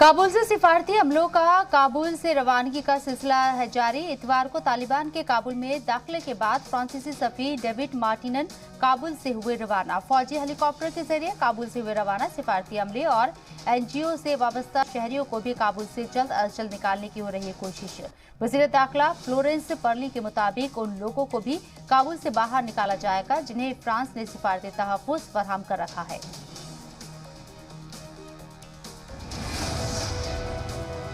काबुल से सिफारती हमलों का काबुल से रवानगी का सिलसिला है जारी। इतवार को तालिबान के काबुल में दाखिले के बाद फ्रांसीसी सफीर डेविड मार्टिनन काबुल से हुए रवाना। फौजी हेलीकॉप्टर के जरिए काबुल से हुए रवाना। सिफारती अमले और एनजीओ से वाबस्ता शहरियों को भी काबुल से जल्द अज जल्द निकालने की हो रही है कोशिश। वजीर दाखिला फ्लोरेंस पर्ली के मुताबिक उन लोगों को भी काबुल से बाहर निकाला जाएगा जिन्हें फ्रांस ने सिफारती तहफ़्फ़ुज़ फराहम कर रखा है।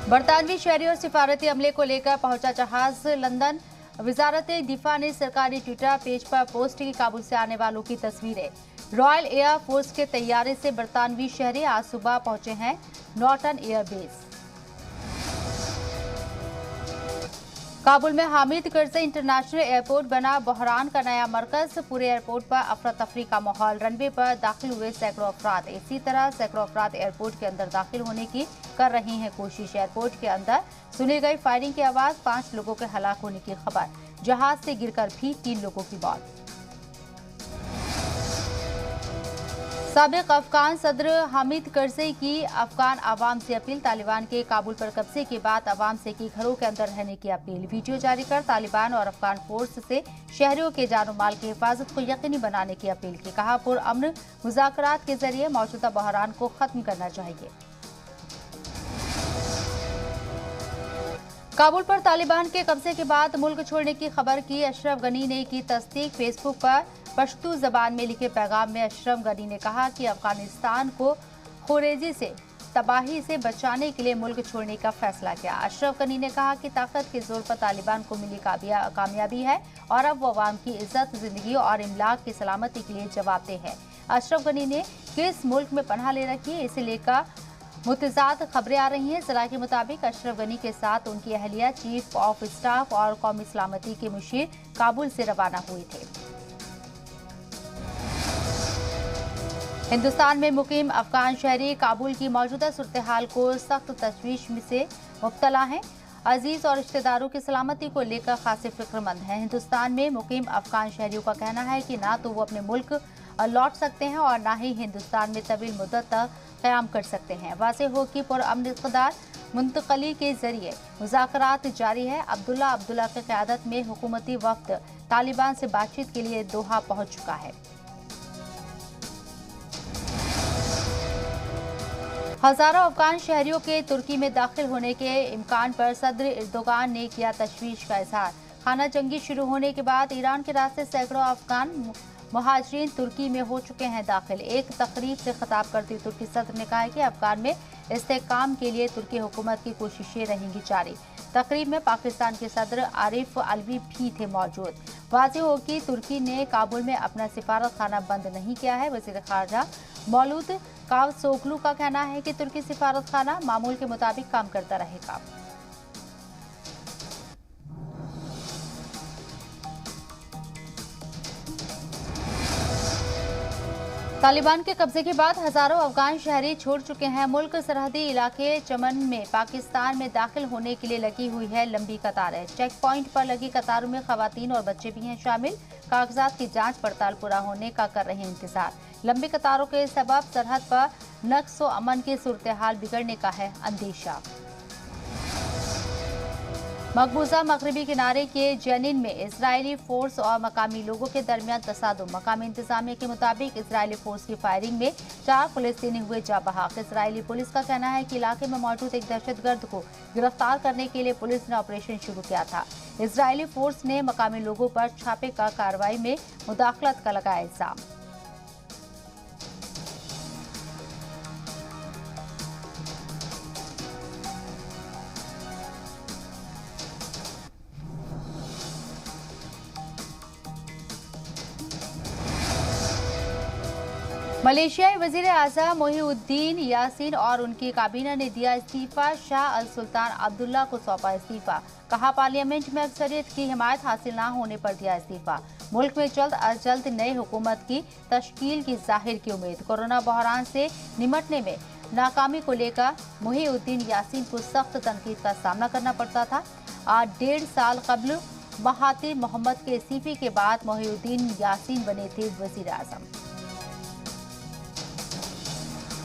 बरतानवी शहरी और सिफारती अमले को लेकर पहुंचा जहाज लंदन। वजारत दिफा ने सरकारी ट्विटर पेज पर पोस्ट की काबुल से आने वालों की तस्वीरें। रॉयल एयर फोर्स के तैयारे से बरतानवी शहरी आज सुबह पहुंचे हैं नॉर्टन एयरबेस। काबुल में हामिद करज़ई इंटरनेशनल एयरपोर्ट बना बहरान का नया मरकज। पूरे एयरपोर्ट पर अफरा तफरी का माहौल। रनवे पर दाखिल हुए सैकड़ों अफराद। इसी तरह सैकड़ों अफराद एयरपोर्ट के अंदर दाखिल होने की कर रही हैं कोशिश। एयरपोर्ट के अंदर सुनी गई फायरिंग की आवाज। 5 लोगों के हलाक होने की खबर। जहाज से गिरकर भी 3 लोगों की मौत। साबिक अफगान सदर हामिद करज़ई की अफगान आवाम से अपील। तालिबान के काबुल पर कब्जे के बाद आवाम से की घरों के अंदर रहने की अपील। वीडियो जारी कर तालिबान और अफगान फोर्स से शहरियों के जान माल की हिफाजत को यकीनी बनाने की अपील की। कहा पुरअमन मुज़ाकरात के जरिए मौजूदा बहरान को खत्म करना चाहिए। काबुल पर तालिबान के कब्जे के बाद मुल्क छोड़ने की खबर की अशरफ गनी ने की तस्दीक। फेसबुक पर पश्तो जबान में लिखे पैगाम में अशरफ गनी ने कहा कि अफगानिस्तान को खुरेजी से तबाही से बचाने के लिए मुल्क छोड़ने का फैसला किया। अशरफ गनी ने कहा कि ताकत के जोर पर तालिबान को मिली कामयाबी है और अब वो अवाम की इज्जत, जिंदगी और इमलाक की सलामती के लिए जवाबदेह है। अशरफ गनी ने किस मुल्क में पनाह ले रखी है इसे लेकर मुतज़ाद खबरें आ रही हैं। ज़रा के मुताबिक अशरफ गनी के साथ उनकी अहलिया, चीफ ऑफ स्टाफ और कौमी सलामती के मुशीर काबुल से रवाना हुए थे। हिंदुस्तान में मुकीम अफगान शहरी काबुल की मौजूदा सूरत हाल को सख्त तशवीश से मुब्तला हैं। अजीज और रिश्तेदारों की सलामती को लेकर खासी फिक्रमंद हैं। हिंदुस्तान में मुकीम अफगान शहरियों का कहना है कि ना तो वो अपने मुल्क लौट सकते हैं और ना ही हिंदुस्तान में तवील मुद्दत तक क़याम कर सकते हैं। वाज़ेह हो कि पुरअमन इक़्तिदार मुंतकली के जरिए मुज़ाकरात जारी है। अब्दुल्ला की क़यादत में हुकूमती वफ़द तालिबान से बातचीत के लिए दोहा पहुँच चुका है। हजारों अफगान शहरियों के तुर्की में दाखिल होने के इम्कान पर सदर एर्दोगान ने किया तशवीश का इजहार। खाना जंगी शुरू होने के बाद ईरान के रास्ते सैकड़ों अफगान मुहाजिरीन तुर्की में हो चुके हैं दाखिल। एक तकरीब से खिताब करते हुए तुर्की सदर ने कहा कि अफगान में इस्तेहकाम के लिए तुर्की हुकूमत की कोशिशें रहेंगी जारी। तकरीब में पाकिस्तान के सदर आरिफ अलवी भी थे मौजूद। वाज़ेह हो कि तुर्की ने काबुल में अपना सिफारत खाना बंद नहीं किया है। वज़ीर ख़ारजा मौलूद कावसोगलू का कहना है कि तुर्की सिफारत खाना मामूल के मुताबिक काम करता रहेगा। तालिबान के कब्जे के बाद हजारों अफगान शहरी छोड़ चुके हैं मुल्क। सरहदी इलाके चमन में पाकिस्तान में दाखिल होने के लिए लगी हुई है लंबी कतारें। चेक पॉइंट पर लगी कतारों में खवातीन और बच्चे भी हैं शामिल। कागजात की जांच पड़ताल पूरा होने का कर रहे हैं इंतजार। लंबी कतारों के सबब सरहद पर नक्स व अमन की सूरत हाल बिगड़ने का है अंदेशा। मकबूजा मगरबी किनारे के जेनिन में इजरायली फोर्स और मकामी लोगों के दरमियान तसादुम। मकामी इंतजामिया के मुताबिक इजरायली फोर्स की फायरिंग में 4 फिलिस्तीनी हुए जाबहाक। इजरायली पुलिस का कहना है कि इलाके में मौजूद एक दहशतगर्द को गिरफ्तार करने के लिए पुलिस ने ऑपरेशन शुरू किया था। इजरायली फोर्स ने मकामी लोगों पर छापे का कार्रवाई में मुदाखलत का लगाया इल्जाम। मलेशियाई वजीर आज़म मोहिउद्दीन यासीन और उनकी काबीना ने दिया इस्तीफा। शाह अल सुल्तान अब्दुल्ला को सौंपा इस्तीफा। कहा पार्लियामेंट में अक्सरियत की हिमायत हासिल न होने पर दिया इस्तीफा। मुल्क में जल्द अज जल्द नई हुकूमत की तश्कील की जाहिर की उम्मीद। कोरोना बहरान से निमटने में नाकामी को लेकर मोहिउद्दीन यासीन को सख्त तनकीद का सामना करना पड़ता था। 1.5 साल कबल महातिर मोहम्मद के इस्तीफे के बाद मोहिउद्दीन यासीन बने थे वजीर आज़म।